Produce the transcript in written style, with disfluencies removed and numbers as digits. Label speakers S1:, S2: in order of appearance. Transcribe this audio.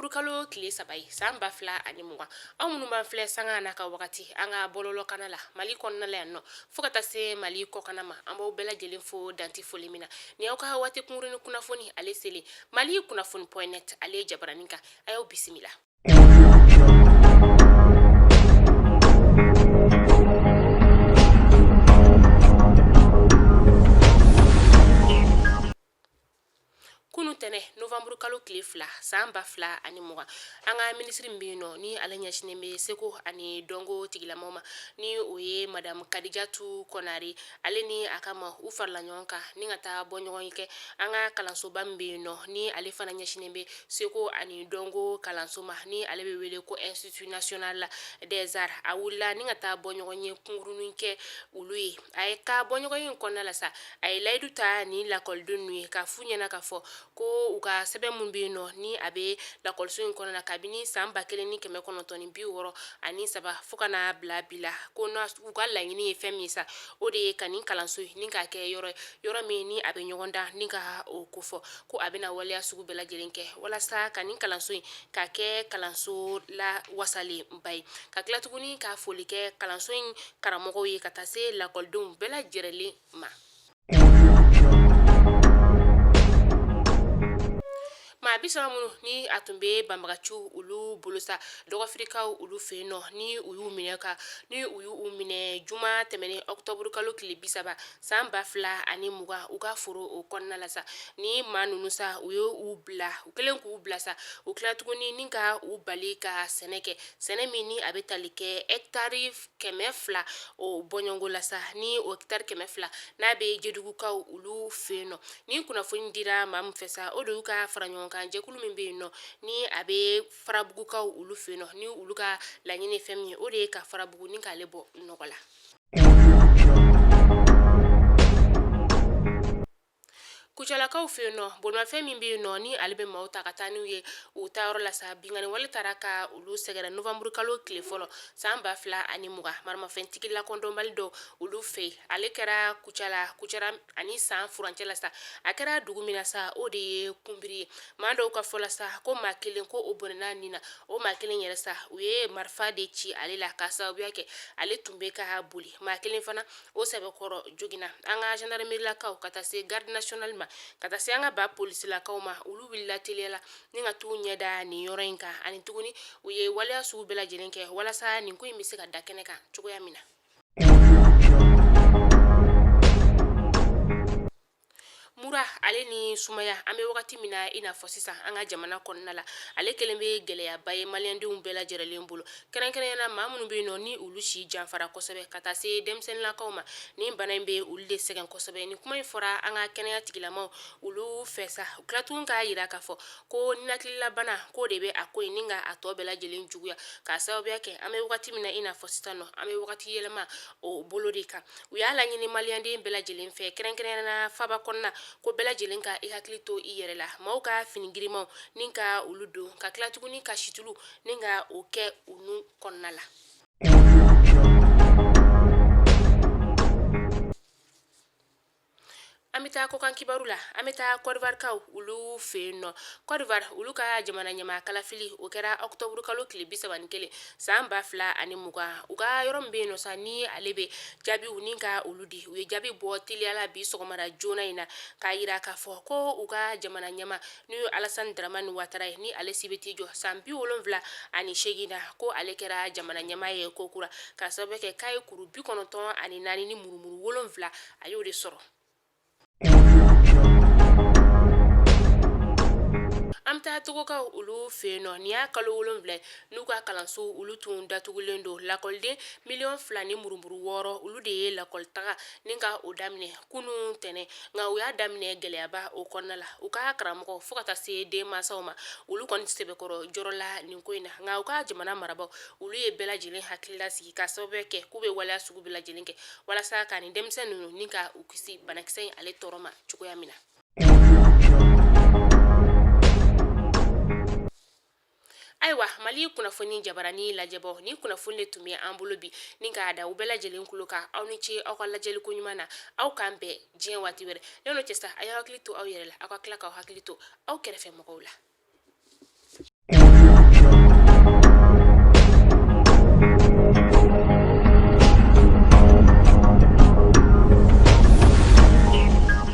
S1: November kalo tile saba ye san 2020 aw minnu b'an filɛ sanga n'a ka wagati an ka bɔlɔlɔ kana la Mali kɔnɔna la yan nɔ fo ka taa se Mali kɔkana ma an b'aw bɛɛ lajɛlen fo danti foli min na ni aw ka waati kunkurunin kunnafoni ale selen Mali kunnafoni.net ale jabaranin kan a y'aw bisimila. Kunu tɛnɛ November kalo tile 2 san 2020 an ka ministre min no ni ale ɲɛsinen bɛ seko ani dɔnko tigilamaw ma ni o ye madame Kadijatu Konare ale ni a ka ma u farala ɲɔgɔn kan ni ka taa bɔ ɲɔgɔn kɛ an ka kalansoba min no ni ale fana ɲɛsinen bɛ seko ani dɔnko kalanso ma ni ale bɛ wele ko Institut National des Arts a wulila ni ka taa bɔ ɲɔgɔn ye kunkurunin kɛ ulu ye a ye ka bɔ ɲɔgɔn ye kɔnɔna la sa a ye layidu ta ni lakɔlidenw ye ka fu ɲɛna ka fɔ ko u ka sɛbɛn mun bɛ no ni a bɛ lakɔliso in kɔnɔna kabini san 1960 ani 3 fo kana bila bila ko u ka laɲini ye fɛn min sa o de ye ka nin kalanso ni ka kɛ yɔrɔ min ni a bɛ ɲɔgɔn da ni ka o kofɔ ko a bɛna waleya sugu bɛɛ lajɛlen kɛ walasa ka nin kalanso in ka kɛ kalanso la wasalen ba ye ka tila tuguni ka foli kɛ kalanso in karamɔgɔw ye ka taa se lakɔlidenw bɛɛ lajɛlen ma. Maa bisa minnu ni a tun bɛ banbagaciw olu bolo sa dɔgɔfirikaw olu fɛ yen nɔ ni u y'u minɛ juma tɛmɛnen octobre kalo tile 30 san 2020 u ka foro o kɔnɔna la sa ni maa ninnu sa u kelen k'u bila sa u tila tuguni ni ka u bali ka sɛnɛ kɛ sɛnɛ min ni a bɛ tali kɛ hectare 200 o bɔɲɔngo la sa ni o hectare 200 n'a bɛ jedugukaw olu fɛ yen nɔ ni kunnafoni dira maa min fɛ sa o de y'u ka fara ɲɔgɔn kan jɛkulu min bɛ yen nɔ ni a bɛ farabugukaw olu fɛ yen nɔ ni olu ka laɲini fɛn min ye o de ye ka farabugu ni k'ale bɔ nɔgɔ la. Kucalakaw fɛ yen nɔ bolimafɛn min bɛ yen nɔ ni ale bɛ maaw ta ka taa n'u ye u ta yɔrɔ la sa bingani wale taara ka olu sɛgɛrɛ November kalo tile fɔlɔ san 2020 maramafɛntigi lakɔndɔnbali dɔ olu fɛ ale kɛra kucala ani san furancɛ la sa a kɛra dugu min na sa o de ye kunbiri ye maa dɔw ka fɔ la sa ko maa kelen ko o bɔnɛna nin na o maa kelen yɛrɛ sa u ye marifa de ci ale la ka sababuya kɛ ale tun bɛ ka boli maa kelen fana o sɛbɛkɔrɔ joginna an ka gendarmerie-lakaw ka taa se garde nationale ma ka taa se an ka ba polisilakaw ma olu wulila teliyala ni ka t'u ɲɛda nin yɔrɔ in kan ani tuguni u ye waleya sugu bɛɛ lajɛlen kɛ walasa nin ko in bɛ se ka da kɛnɛ kan cogoya min na. Mura ale ni sumaya an bɛ wagati min na i n'a fɔ sisan an ka jamana kɔnɔna la ale kelen bɛ gɛlɛyaba ye maliyɛndenw bɛɛ lajɛlen bolo kɛrɛnkɛrɛnyana maa minnu bɛ yen nɔ ni olu si janfara kosɛbɛ ka taa se denmisɛnninlakaw ma ni bana in bɛ olu de sɛgɛn kosɛbɛ ni kuma in fɔra an ka kɛnɛya tigilamaw olu fɛ sa u tilatun k'a yira k'a fɔ ko ninakililabana ko de bɛ a ko in ni ka a tɔ bɛɛ lajɛlen juguya k'a sababuya kɛ an bɛ wagati min na i n'a fɔ sisan nɔ an bɛ wagati yɛlɛma o bolo de kan u y'a laɲini maliyɛnden bɛɛ lajɛlen fɛ kɛrɛnkɛrɛnyana faba kɔnɔna ko bɛɛ lajɛlen ka i hakili to i yɛrɛ la maaw ka fini girimanw ni ka olu don ka tila tuguni ka situlu ni ka o kɛ u nu kɔnɔna la. An bɛ taa kɔkan kibaru la an bɛ taa Côte d'Ivoire olu fɛ yen nɔ Côte d'Ivoire olu ka jamana ɲɛmaa kalafili o kɛra octobre kalo tile 31 san 2020 u ka yɔrɔ min bɛ yen nɔ sa ni ale bɛ jaabiw ni ka olu di u ye jaabi bɔ teliyala bi sɔgɔmada joona in na k'a yira k'a fɔ ko u ka jamana ɲɛmaa n'o ye Alassane Dramane Ouattara ye ni ale si bɛ t'i jɔ san 78 na ko ale kɛra jamana ɲɛmaa ye ko kura k'a sababu kɛ k'a ye kuru 94 ni murumuru 7 a y'o de sɔrɔ. An bɛ taa togokaw olu fɛ yen nɔ nin y'a kalo 7 n'u ka kalanso olu tun datugulen don lakɔliden 2 ni murumuru 6 olu de ye lakɔli taga ni ka o daminɛ kunun tɛnɛ nka u y'a daminɛ gɛlɛyaba o kɔnɔna la u ka karamɔgɔ fo ka taa se denmansaw ma olu kɔni sɛbɛkɔrɔ jɔrɔ la nin ko in na nka u ka jamana marabagaw olu ye bɛɛ lajɛlen hakilila sigi ka sababu kɛ k'u bɛ waleya sugu bɛɛ lajɛlen kɛ walasa ka nin denmisɛn ninnu ni ka u kisi banakisɛ in ale tɔɔrɔ ma cogoya min na. Ayiwa Mali kunnafoni jabarani lajɛbɔ ni kunnafoni de tun bɛ an bolo bi ni k'a da u bɛɛ lajɛlen kulo kan aw ni ce aw ka lajɛliko ɲuman na aw k'an bɛn diɲɛ waati wɛrɛ n'o cɛ sa a y'aw hakili to aw yɛrɛ la aw ka tila k'aw hakili to aw kɛrɛfɛ mɔgɔw la.